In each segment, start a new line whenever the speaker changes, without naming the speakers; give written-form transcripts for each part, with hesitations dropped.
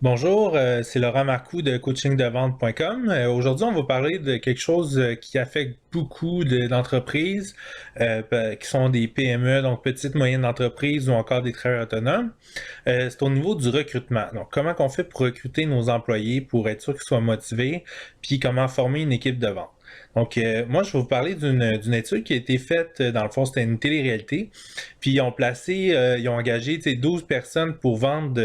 Bonjour, c'est Laurent Marcoux de coachingdevente.com. Aujourd'hui, on va parler de quelque chose qui affecte beaucoup d'entreprises qui sont des PME, donc petites moyennes entreprises ou encore des travailleurs autonomes. C'est au niveau du recrutement. Donc, comment on fait pour recruter nos employés pour être sûr qu'ils soient motivés, puis comment former une équipe de vente. Donc, moi, je vais vous parler d'une étude qui a été faite, dans le fond, c'était une télé-réalité. Puis, ils ont engagé 12 personnes pour vendre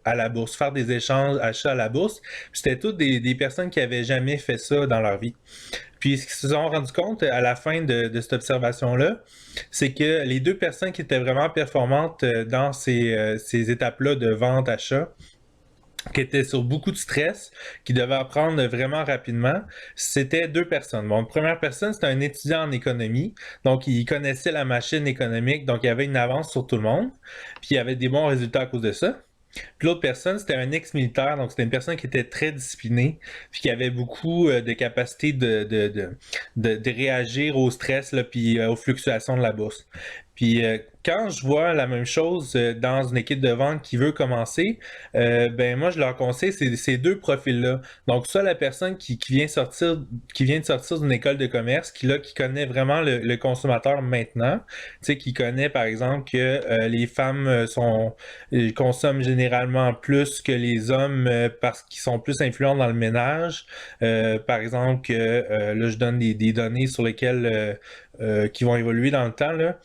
à la bourse, faire des échanges, achats à la bourse. Puis, c'était toutes des personnes qui n'avaient jamais fait ça dans leur vie. Puis, ce qu'ils se sont rendus compte à la fin de cette observation-là, c'est que les deux personnes qui étaient vraiment performantes dans ces étapes-là de vente, achat, qui était sur beaucoup de stress, qui devait apprendre vraiment rapidement, c'était deux personnes. Bon, la première personne, c'était un étudiant en économie, donc il connaissait la machine économique, donc il avait une avance sur tout le monde, puis il avait des bons résultats à cause de ça. Puis l'autre personne, c'était un ex-militaire, donc c'était une personne qui était très disciplinée, puis qui avait beaucoup de capacité de réagir au stress, là, puis aux fluctuations de la bourse. Puis quand je vois la même chose dans une équipe de vente qui veut commencer, ben moi je leur conseille ces deux profils-là. Donc soit la personne qui vient de sortir d'une école de commerce, qui connaît vraiment le consommateur maintenant, tu sais, qui connaît par exemple que les femmes consomment généralement plus que les hommes parce qu'ils sont plus influents dans le ménage. Par exemple, là, je donne des données sur lesquelles qui vont évoluer dans le temps, là.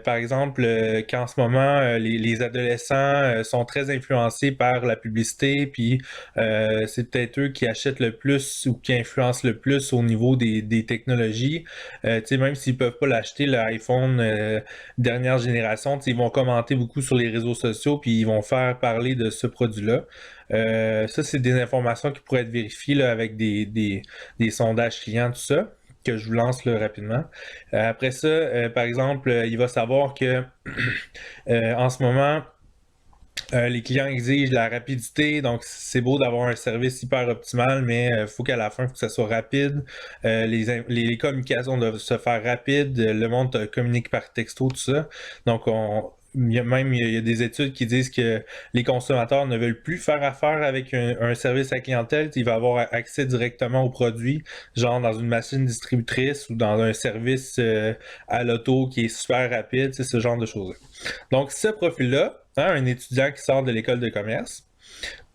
Par exemple, qu'en ce moment, les adolescents sont très influencés par la publicité, puis c'est peut-être eux qui achètent le plus ou qui influencent le plus au niveau des technologies. Tu sais, même s'ils peuvent pas l'acheter, l'iPhone dernière génération, tu sais, ils vont commenter beaucoup sur les réseaux sociaux, puis ils vont faire parler de ce produit-là. Ça, c'est des informations qui pourraient être vérifiées là, avec des sondages clients, tout ça que je vous lance là, rapidement. Après ça, par exemple, il va savoir que en ce moment, les clients exigent la rapidité, donc c'est beau d'avoir un service hyper optimal, mais il faut qu'à la fin, il faut que ça soit rapide. Les communications doivent se faire rapides, le monde communique par texto, tout ça. Donc, il y a des études qui disent que les consommateurs ne veulent plus faire affaire avec un service à clientèle. Il va avoir accès directement au produit, genre dans une machine distributrice ou dans un service à l'auto qui est super rapide, c'est ce genre de choses-là. Donc, ce profil-là, hein, un étudiant qui sort de l'école de commerce,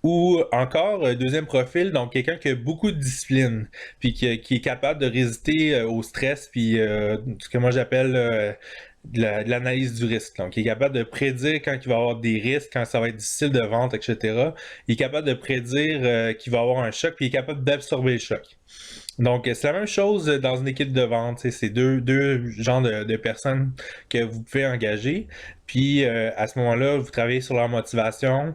ou encore, deuxième profil, donc quelqu'un qui a beaucoup de discipline, puis qui est capable de résister au stress, puis ce que moi j'appelle de l'analyse du risque. Donc, il est capable de prédire quand il va y avoir des risques, quand ça va être difficile de vendre, etc. Il est capable de prédire qu'il va y avoir un choc, puis il est capable d'absorber le choc. Donc, c'est la même chose dans une équipe de vente. C'est deux genres de personnes que vous pouvez engager. Puis, à ce moment-là, vous travaillez sur leur motivation.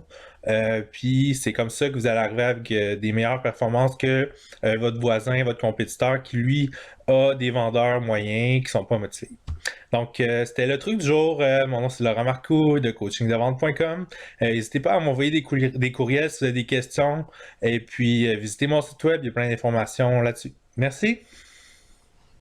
Puis, c'est comme ça que vous allez arriver avec des meilleures performances que votre voisin, votre compétiteur, qui lui a des vendeurs moyens qui sont pas motivés. Donc, c'était le truc du jour. Mon nom, c'est Laurent Marcoux de coachingdevente.com. N'hésitez pas à m'envoyer des courriels si vous avez des questions. Et puis, visitez mon site web, il y a plein d'informations là-dessus. Merci.